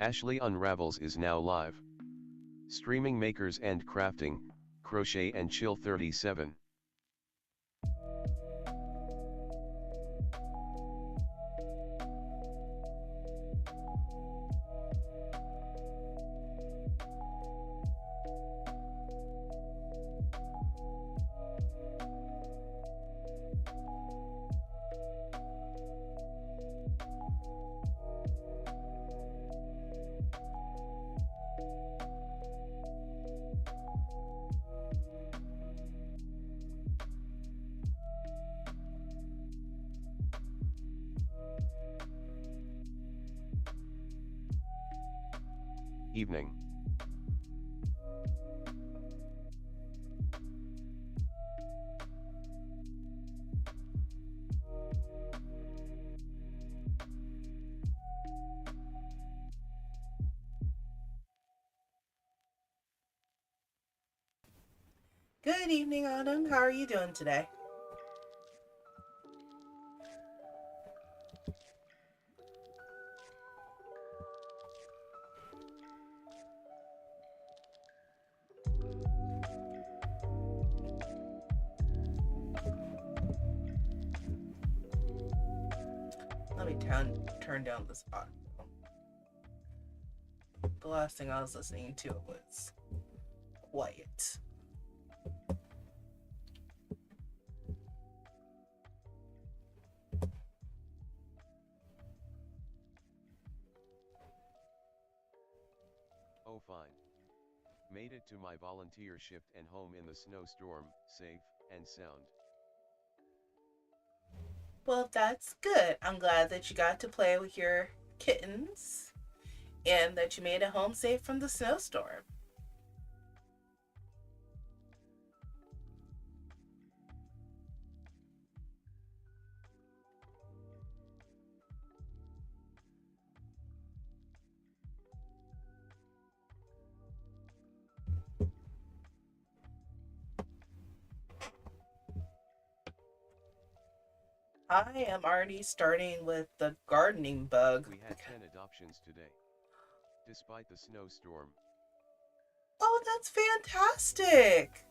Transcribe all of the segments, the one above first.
Ashley Unravels is now live. Streaming makers and crafting, Crochet and Chill 37. Evening. Good evening, Autumn. How are you doing today? Let me turn down this audio. The last thing I was listening to was quiet. Oh fine. Made it to my volunteer shift and home in the snowstorm, safe and sound. Well, that's good. I'm glad that you got to play with your kittens and that you made it home safe from the snowstorm. I am already starting with the gardening bug. We had 10 adoptions today. Despite the snowstorm. Oh, that's fantastic!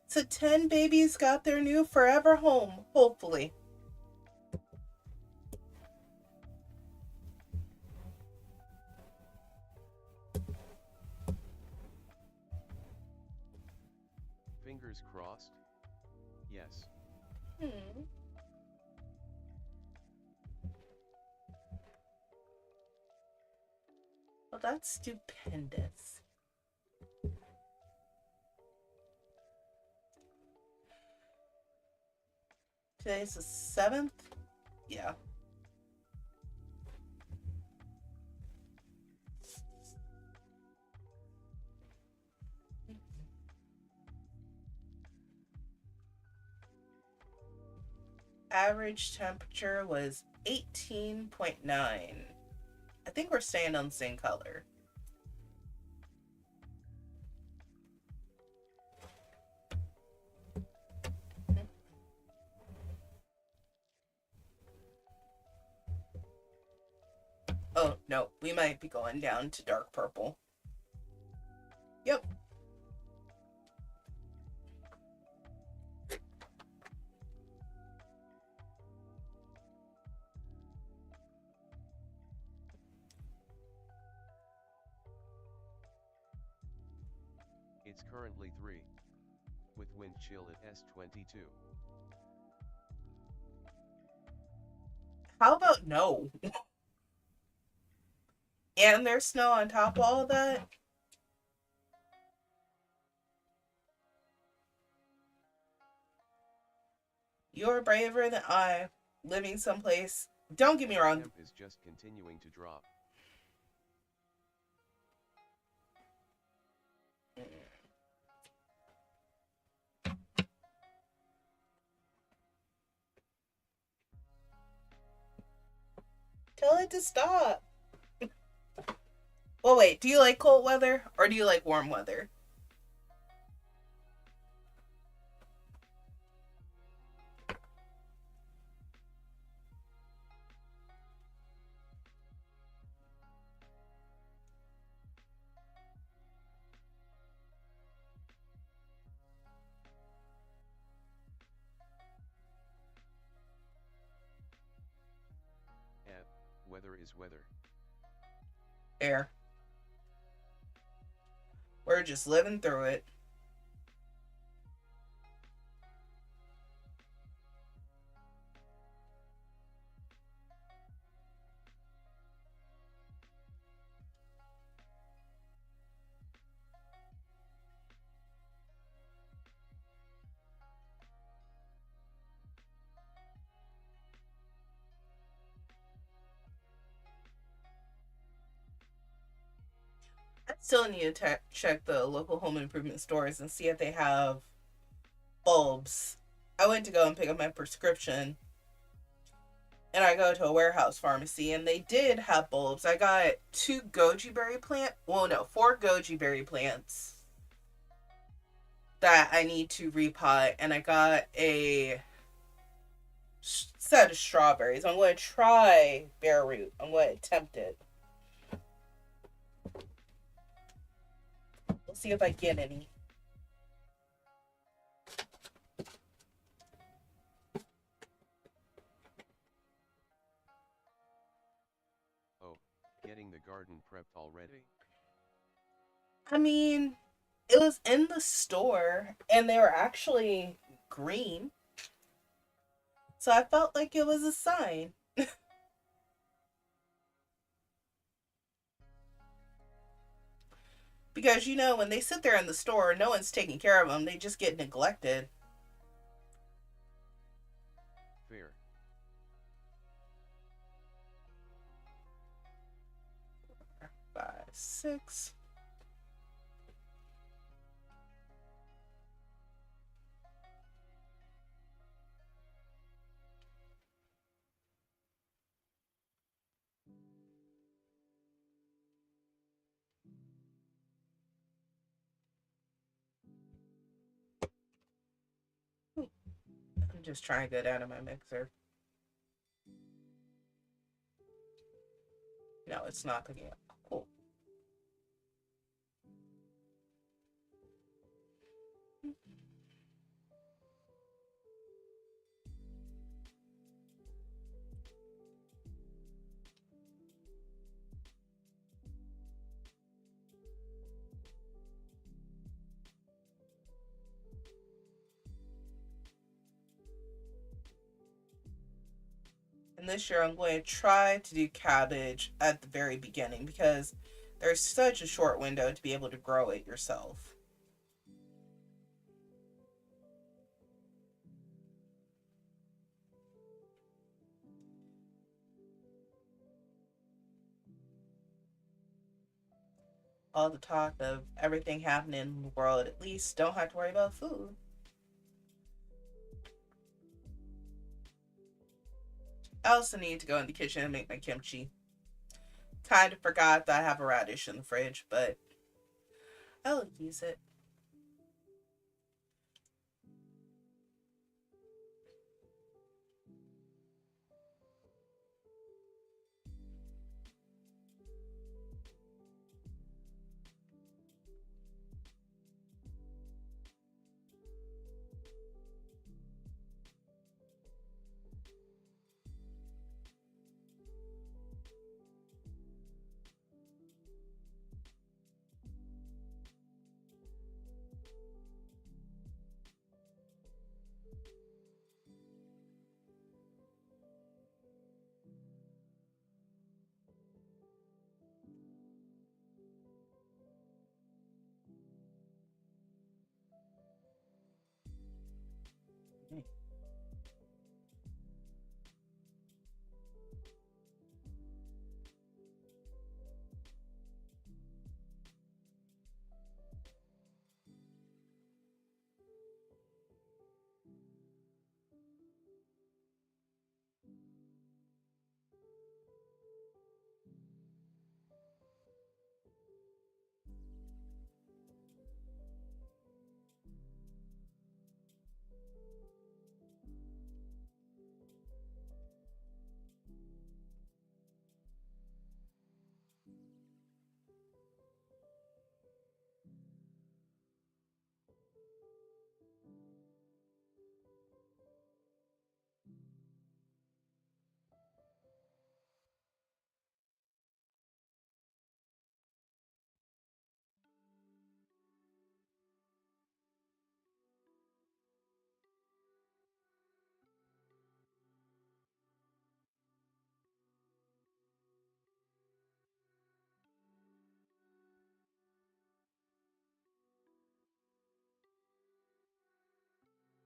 So 10 babies got their new forever home, hopefully. Fingers crossed? Yes. Well, that's stupendous. Today's the 7th? Yeah. Average temperature was 18.9. I think we're staying on the same color. Oh, no, we might be going down to dark purple. Yep. It's currently 3. With wind chill at S22. How about no? And there's snow on top of all of that? You're braver than I, living someplace. Don't get me wrong. Temp is just continuing to drop. Tell it to stop. Well, wait, do you like cold weather or do you like warm weather? weather is weather. Air. We're just living through it. I still need to check the local home improvement stores and see if they have bulbs. I went to go and pick up my prescription, and I go to a warehouse pharmacy, and they did have bulbs. I got 4 goji berry plants that I need to repot, and I got a set of strawberries. I'm going to try bare root. I'm going to attempt it. We'll see if I get any. Oh, getting the garden prepped already? I mean, it was in the store, and they were actually green. So I felt like it was a sign. Because, when they sit there in the store, no one's taking care of them. They just get neglected. Fair. 5, 6. I'm just trying to get out of my mixer. No, it's not cooking up. Cool. And this year I'm going to try to do cabbage at the very beginning because there's such a short window to be able to grow it yourself. All the talk of everything happening in the world, at least don't have to worry about food. I also need to go in the kitchen and make my kimchi. Kind of forgot that I have a radish in the fridge, but I'll use it.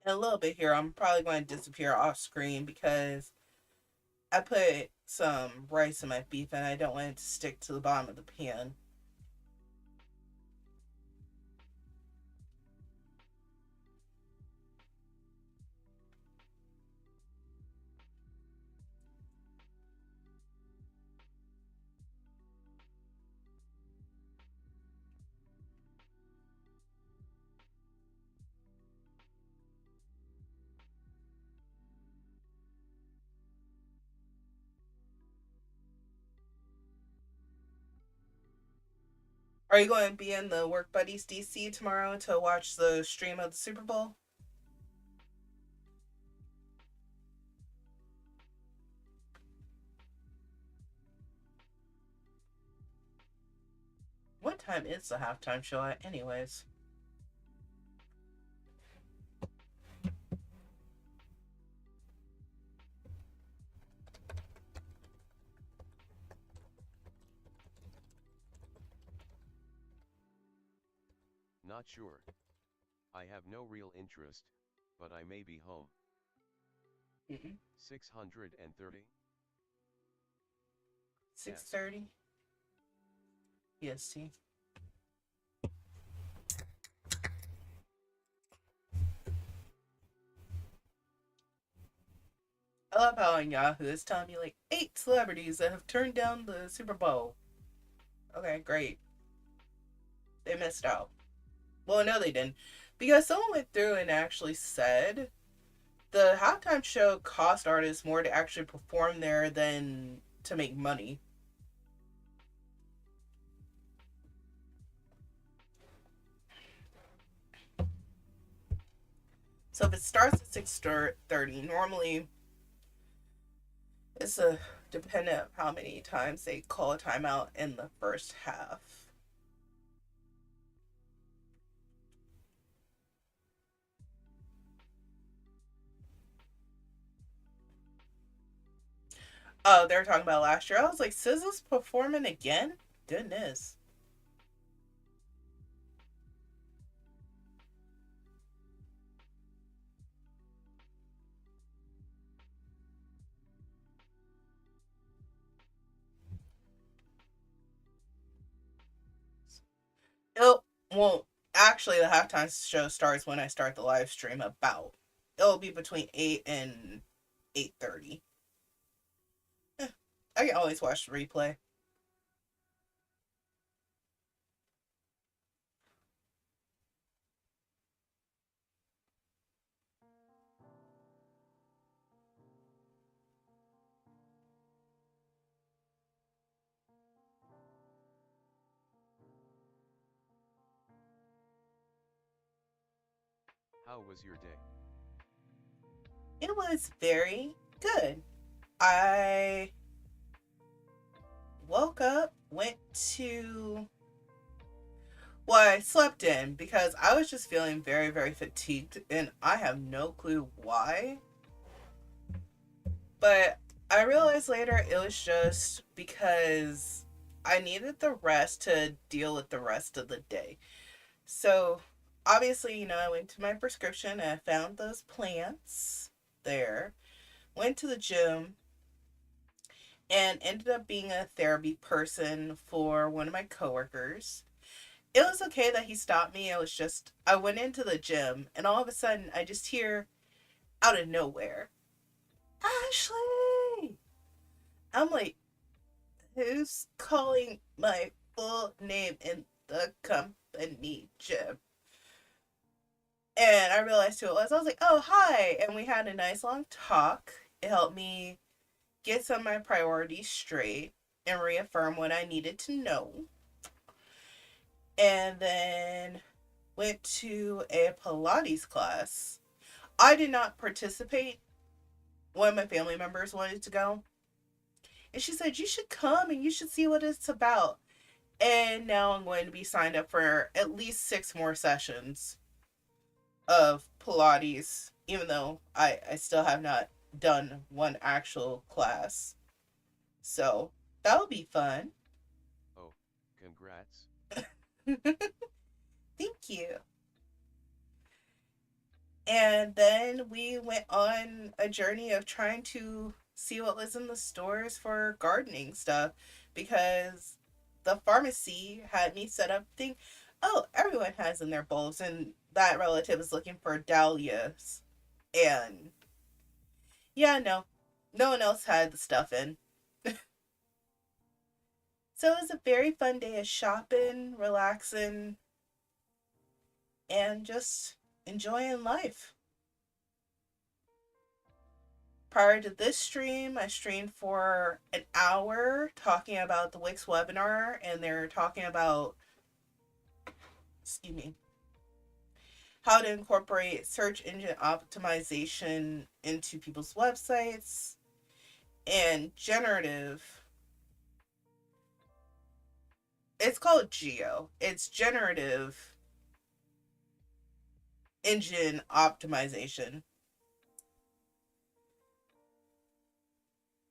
In a little bit here, I'm probably going to disappear off screen because I put some rice in my beef and I don't want it to stick to the bottom of the pan. Are you going to be in the Work Buddies DC tomorrow to watch the stream of the Super Bowl? What time is the halftime show at, anyways? Not sure. I have no real interest, but I may be home. 630? 6:30 EST. I love how on Yahoo it's telling me like 8 celebrities that have turned down the Super Bowl. Okay, great. They missed out. Well, no, they didn't. Because someone went through and actually said the halftime show cost artists more to actually perform there than to make money. So if it starts at 6:30, normally it's a dependent of how many times they call a timeout in the first half. Oh, they were talking about last year. I was like, SZA's performing again? Goodness. It won't. Actually, the halftime show starts when I start the live stream. About it'll be between 8 and 8:30. I can always watch the replay. How was your day? It was very good. I woke up, went to. Well, I slept in because I was just feeling very, very fatigued, and I have no clue why. But I realized later it was just because I needed the rest to deal with the rest of the day. So, obviously, I went to my prescription and I found those plants there, went to the gym, and ended up being a therapy person for one of my coworkers. It was okay that he stopped me. It was just, I went into the gym and all of a sudden I just hear out of nowhere, Ashley! I'm like, who's calling my full name in the company gym? And I realized who it was. I was like, oh, hi. And we had a nice long talk. It helped me get some of my priorities straight and reaffirm what I needed to know. And then went to a Pilates class. I did not participate. One of my family members wanted to go. And she said, you should come and you should see what it's about. And now I'm going to be signed up for at least 6 more sessions of Pilates, even though I still have not done one actual class. So that'll be fun. Oh, congrats. Thank you. And then we went on a journey of trying to see what was in the stores for gardening stuff, because the pharmacy had me set up think, oh, everyone has in their bulbs, and that relative is looking for dahlias. And yeah, no one else had the stuff in. So it was a very fun day of shopping, relaxing, and just enjoying life. Prior to this stream, I streamed for an hour talking about the Wix webinar, and they're talking about, excuse me, how to incorporate search engine optimization into people's websites and generative. It's called Geo. It's generative engine optimization.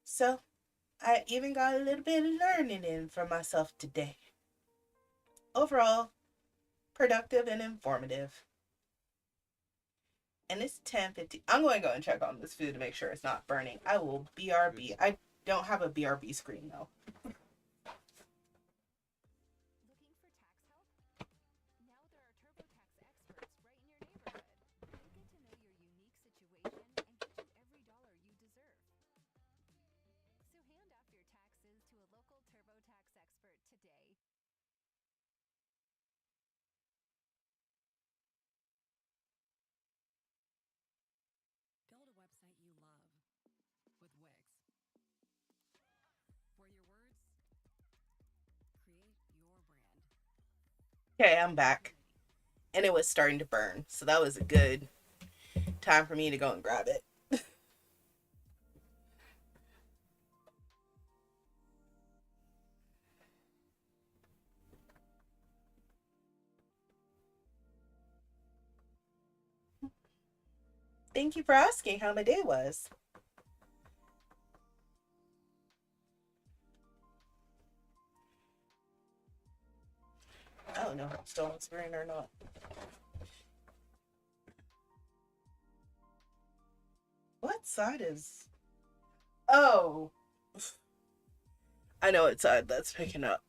So I even got a little bit of learning in for myself today. Overall, productive and informative. And it's 10:50. I'm going to go and check on this food to make sure it's not burning. I will BRB. I don't have a BRB screen though. Okay, I'm back. And it was starting to burn. So that was a good time for me to go and grab it. Thank you for asking how my day was. I don't know if I'm still on screen or not. What side is... Oh. I know what side that's picking up.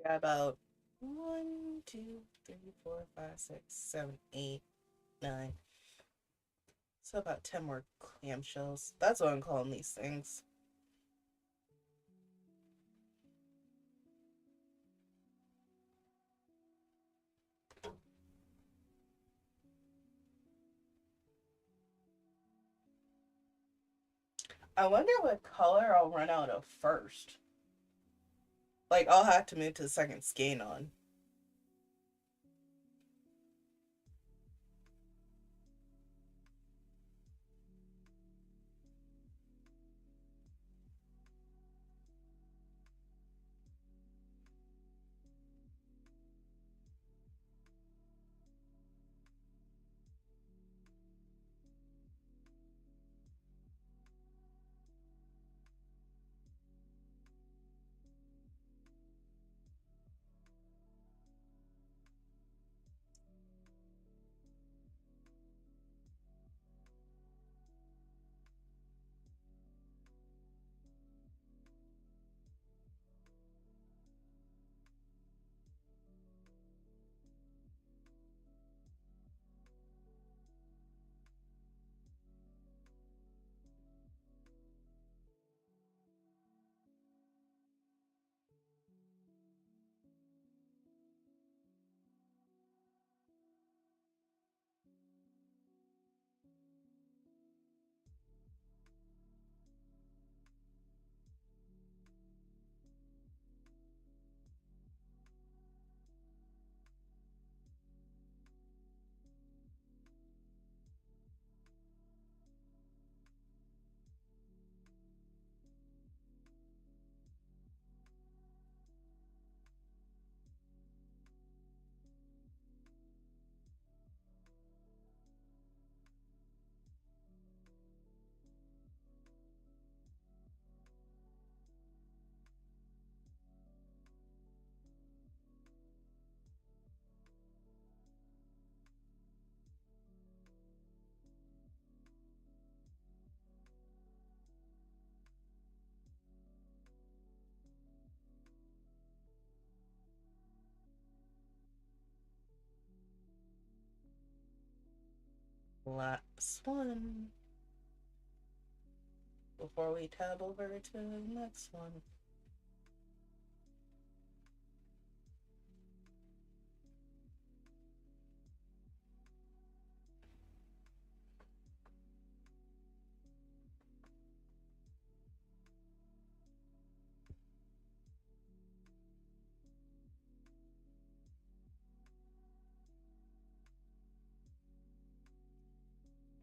Got about 1, 2, 3, 4, 5, 6, 7, 8, 9. So about 10 more clamshells. That's what I'm calling these things. I wonder what color I'll run out of first. Like, I'll have to move to the second skein on. last one before we tab over to the next one.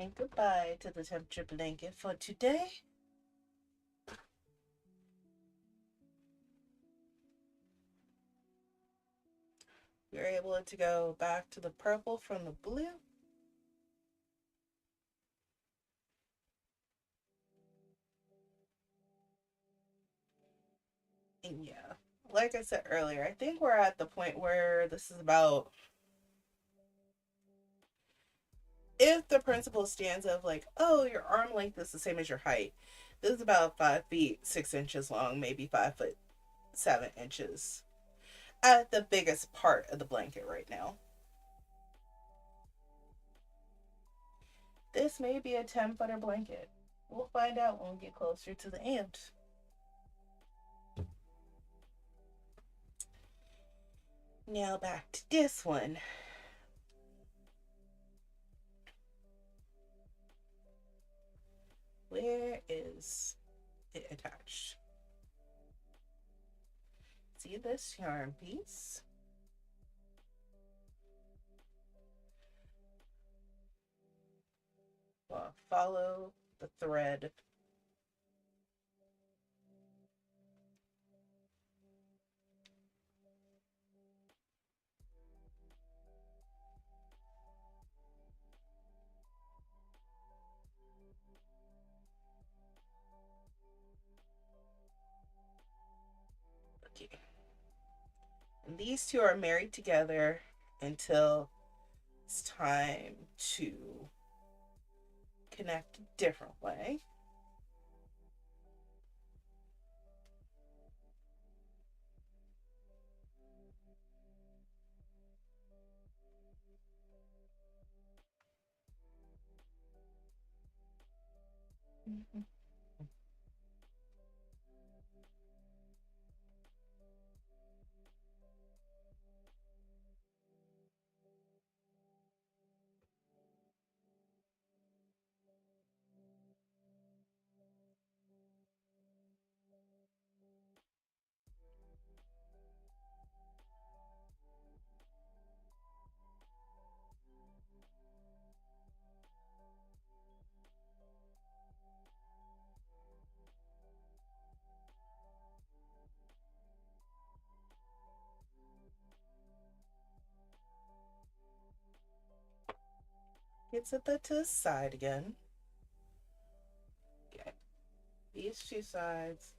And goodbye to the temperature blanket for today. We're able to go back to the purple from the blue. And yeah, like I said earlier, I think we're at the point where this is about, if the principle stands of like, oh, your arm length is the same as your height. This is about 5 feet 6 inches long, maybe 5 foot 7 inches at the biggest part of the blanket right now. This may be a 10-footer blanket. We'll find out when we get closer to the end. Now back to this one. Where is it attached? See this yarn piece? Well, follow the thread. Okay. And these two are married together until it's time to connect a different way. Mm-hmm. Get set that to the side again. Okay. These two sides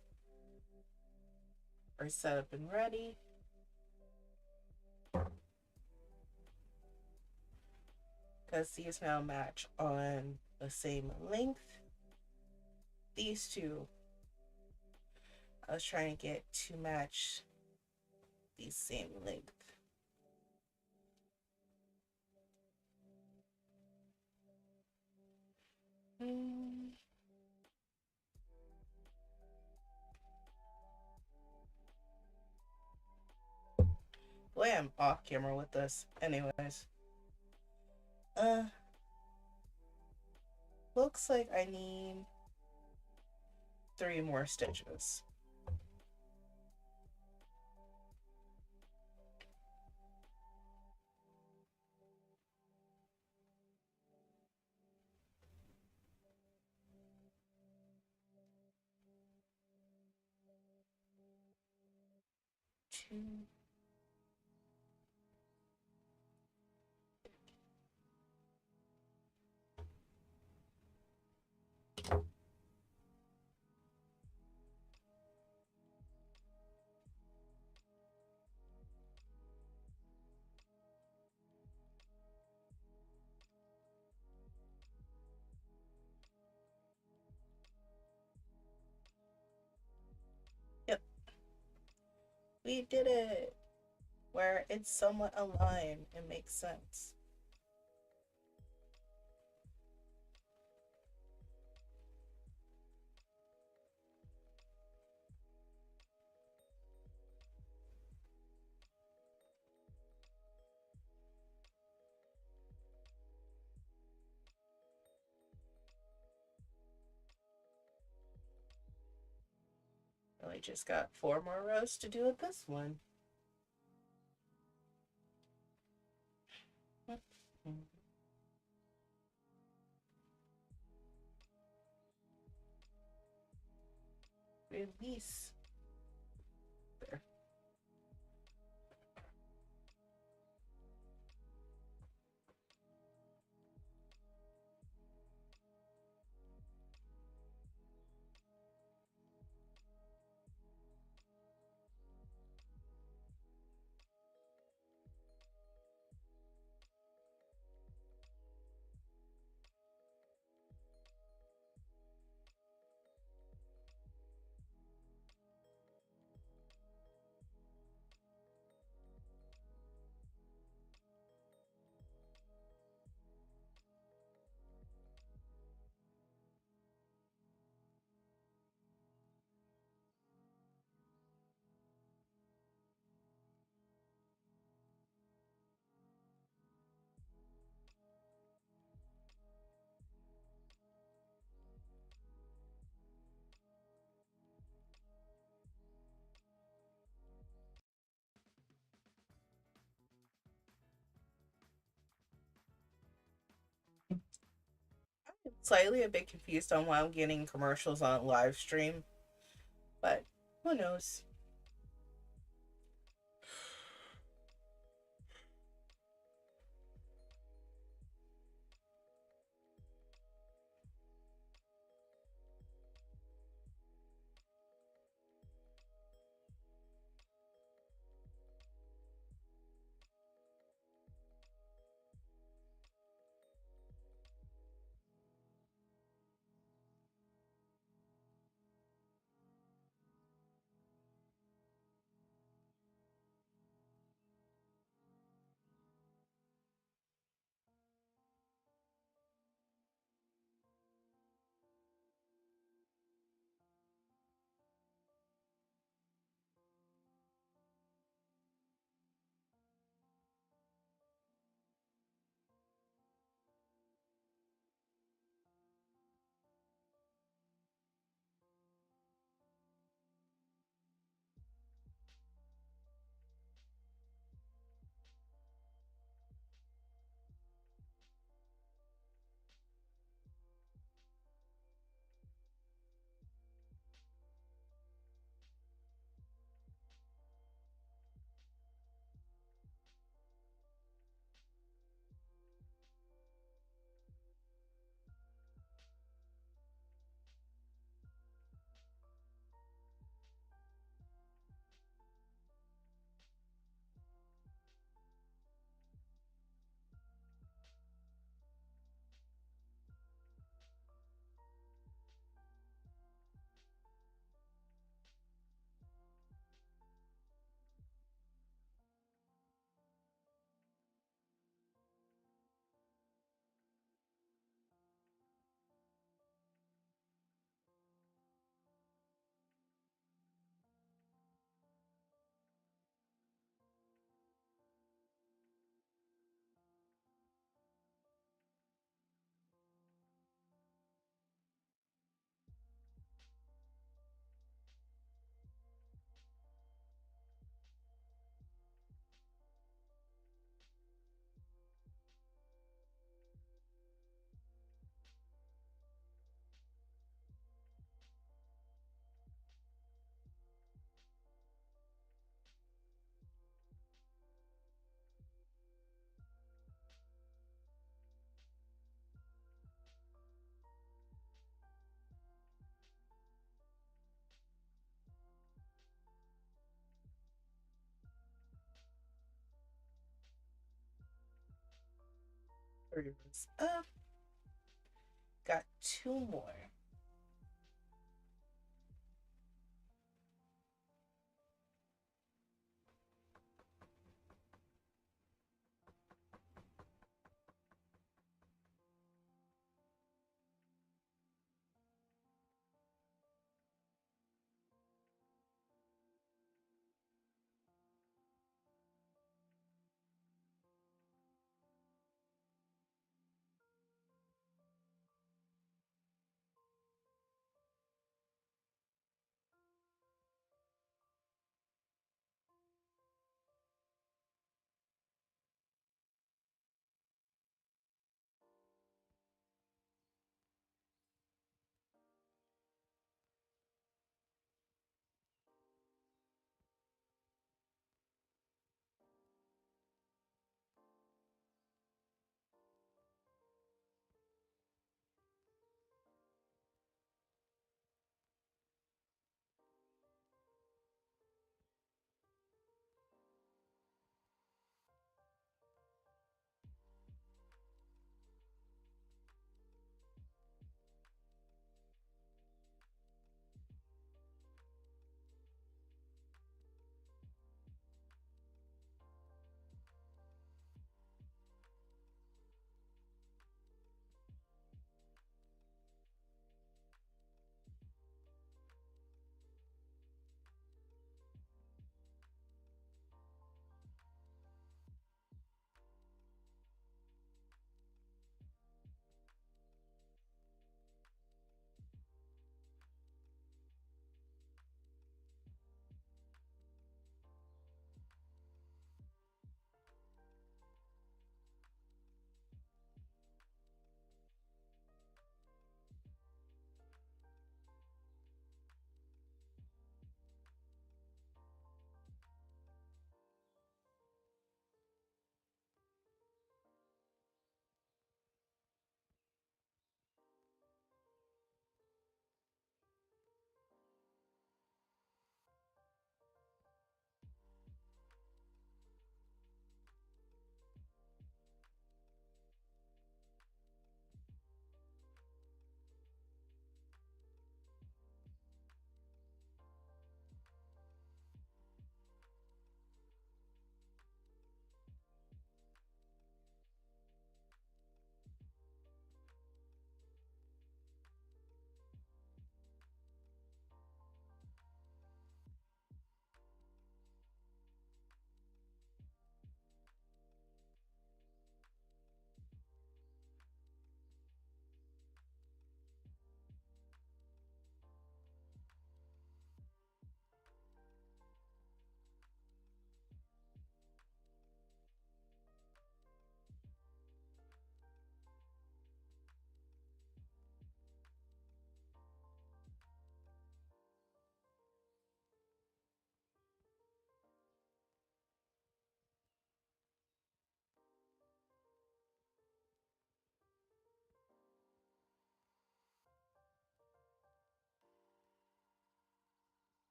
are set up and ready. Because these now match on the same length. These two, I was trying to get to match the same length. Boy, I'm off camera with this. Anyways. Looks like I need 3 more stitches. Two. Yep. We did it. Where it's somewhat aligned, it makes sense. I just got 4 more rows to do with this one. Release. There. I'm slightly a bit confused on why I'm getting commercials on live stream, but who knows? Up. Got 2 more.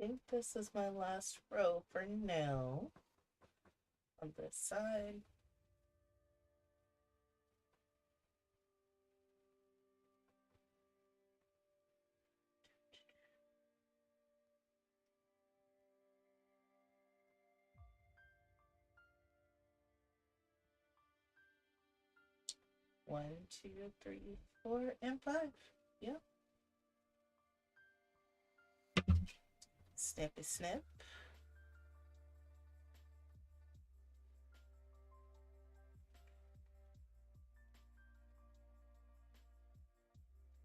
think this is my last row for now on this side. One, two, three, four, and five. Yep. Snippy snip.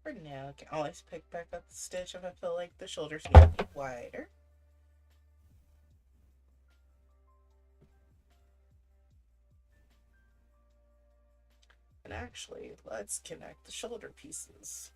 For now, I can always pick back up the stitch if I feel like the shoulders need to be wider. And actually, let's connect the shoulder pieces.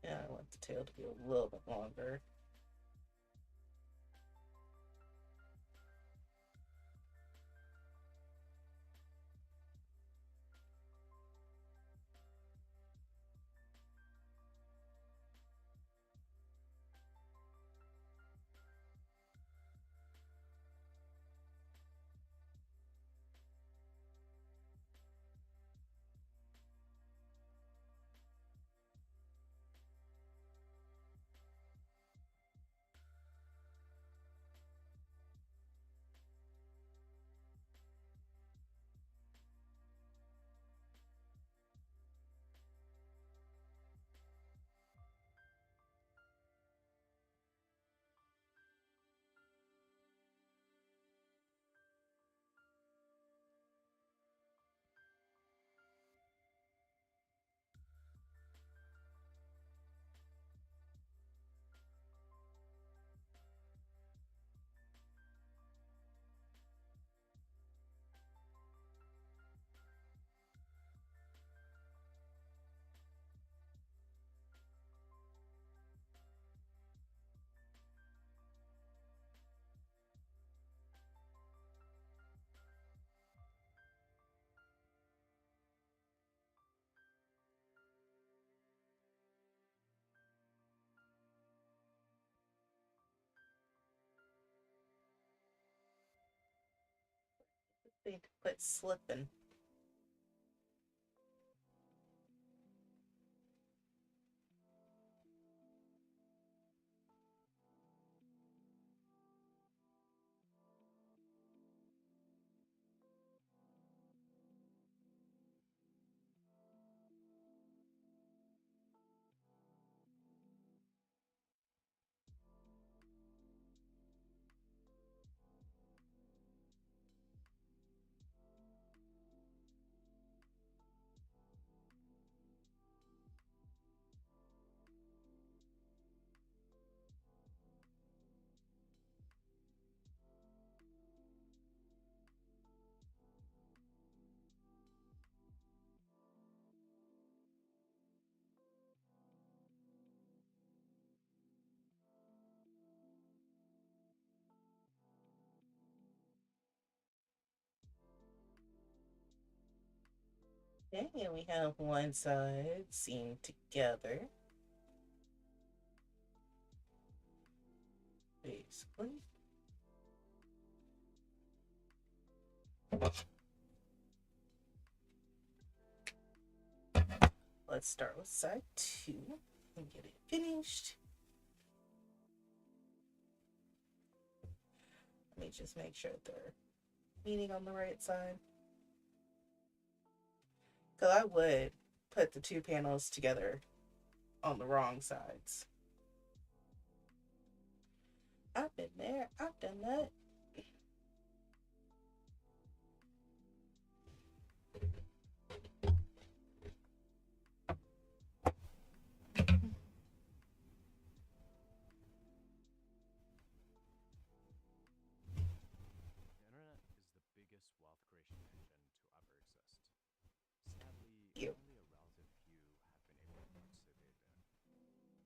Yeah, I want the tail to be a little bit longer. Need to quit slipping. Okay, and we have one side seamed together. Basically. Let's start with side 2 and get it finished. Let me just make sure they're meeting on the right side. Because I would put the two panels together on the wrong sides. I've been there. I've done that. The internet is the biggest wealth creation engine to ever exist. Sadly, You. only a relative few have been able to participate in it.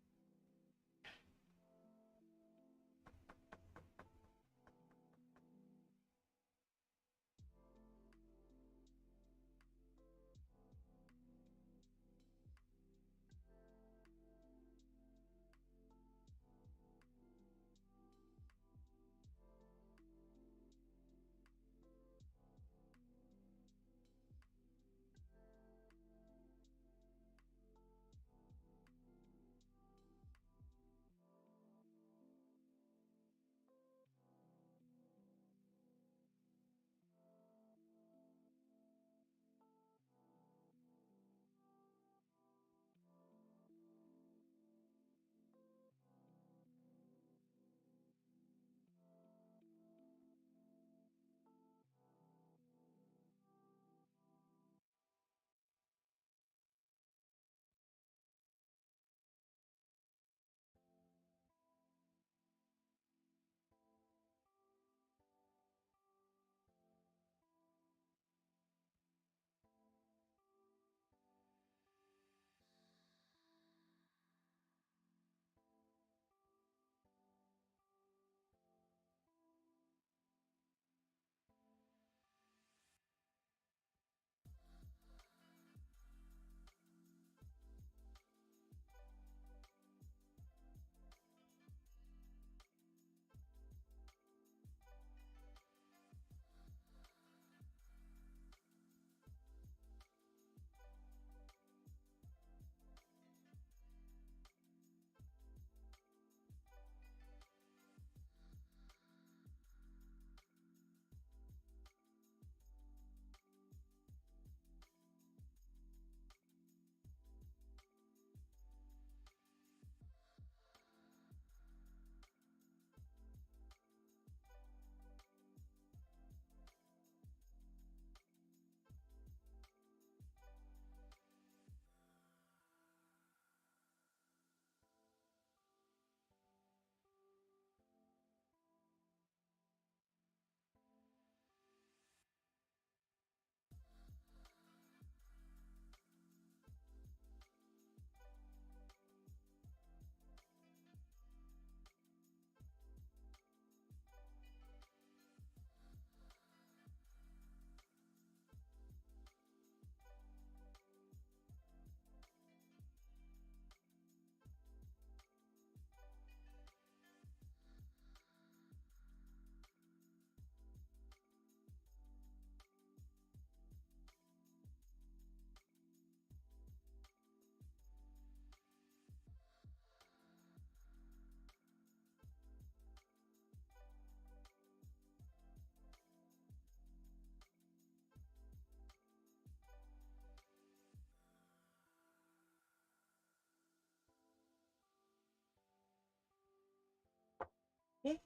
Okay.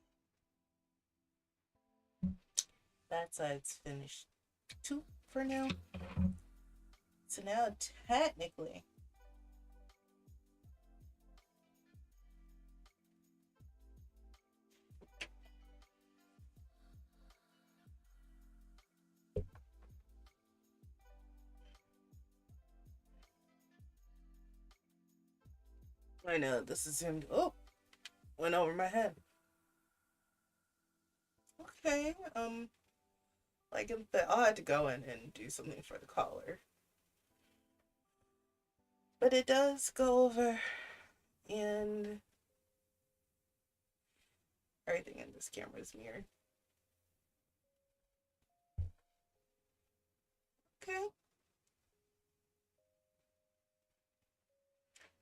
That side's finished too for now. So now technically I know this is him. Oh, went over my head. Okay, like I'll have to go in and do something for the collar. But it does go over, and everything in this camera is mirrored. Okay.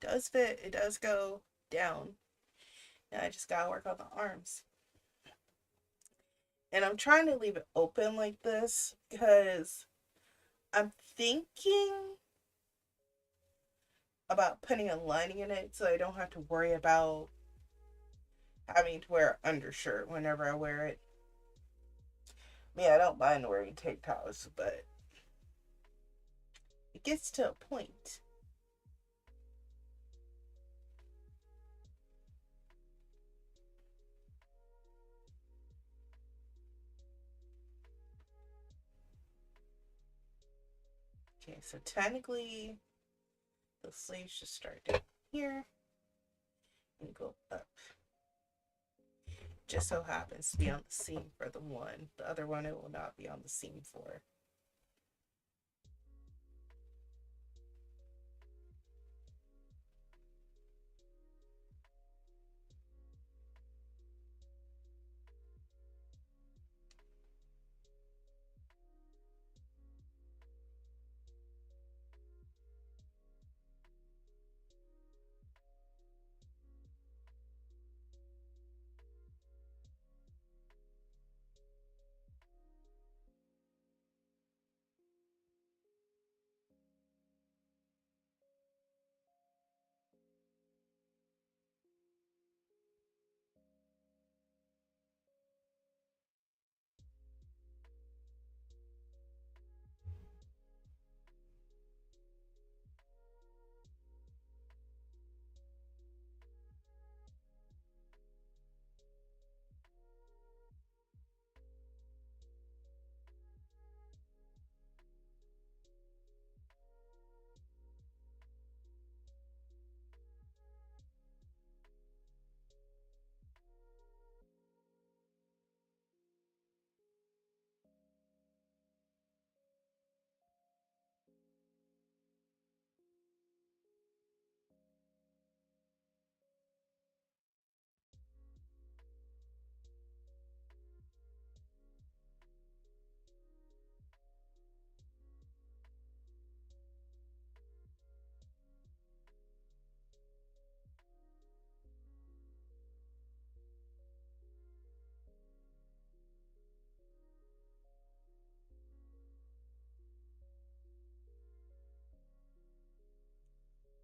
Does fit. It does go down. Now I just gotta work on the arms. And I'm trying to leave it open like this because I'm thinking about putting a lining in it so I don't have to worry about having to wear an undershirt whenever I wear it. I mean, I don't mind wearing tank tops, but it gets to a point. Okay, so technically the sleeves should start down here and go up. Just so happens to be on the seam for the one. The other one it will not be on the seam for.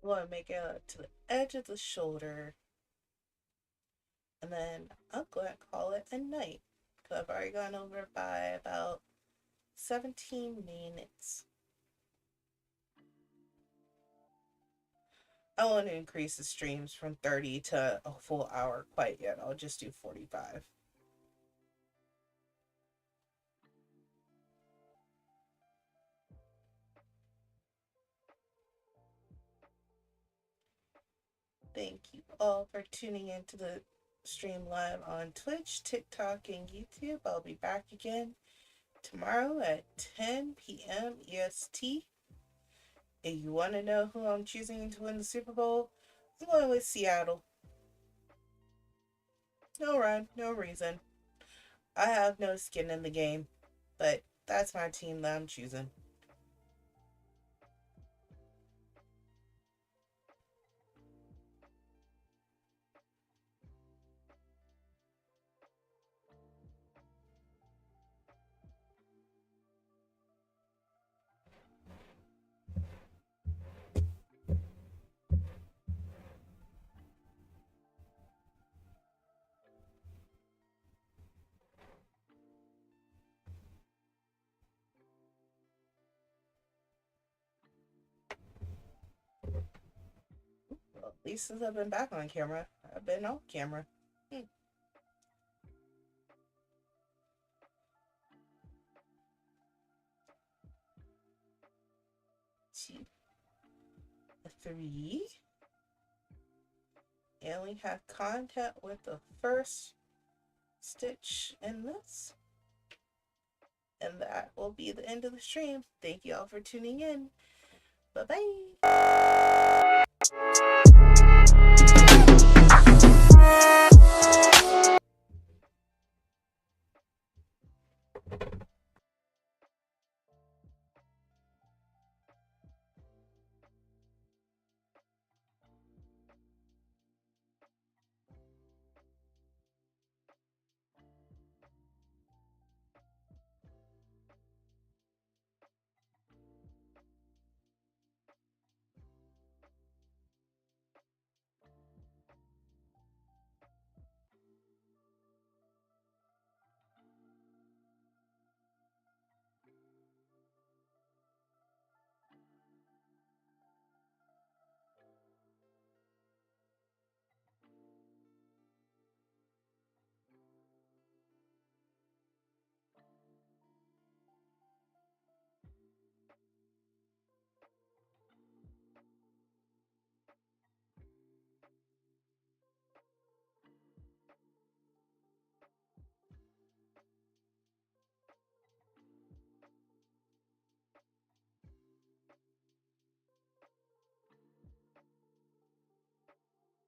I'm going to make it up to the edge of the shoulder. And then I'm going to call it a night. Because I've already gone over by about 17 minutes. I want to increase the streams from 30 to a full hour quite yet. I'll just do 45. Thank you all for tuning into the stream live on Twitch, TikTok, and YouTube. I'll be back again tomorrow at 10 p.m. EST. If you want to know who I'm choosing to win the Super Bowl, I'm going with Seattle. No rhyme, no reason. I have no skin in the game, but that's my team that I'm choosing. Well, at least since I've been back on camera, I've been off camera. Two, three. And we have contact with the first stitch in this. And that will be the end of the stream. Thank you all for tuning in. Bye-bye.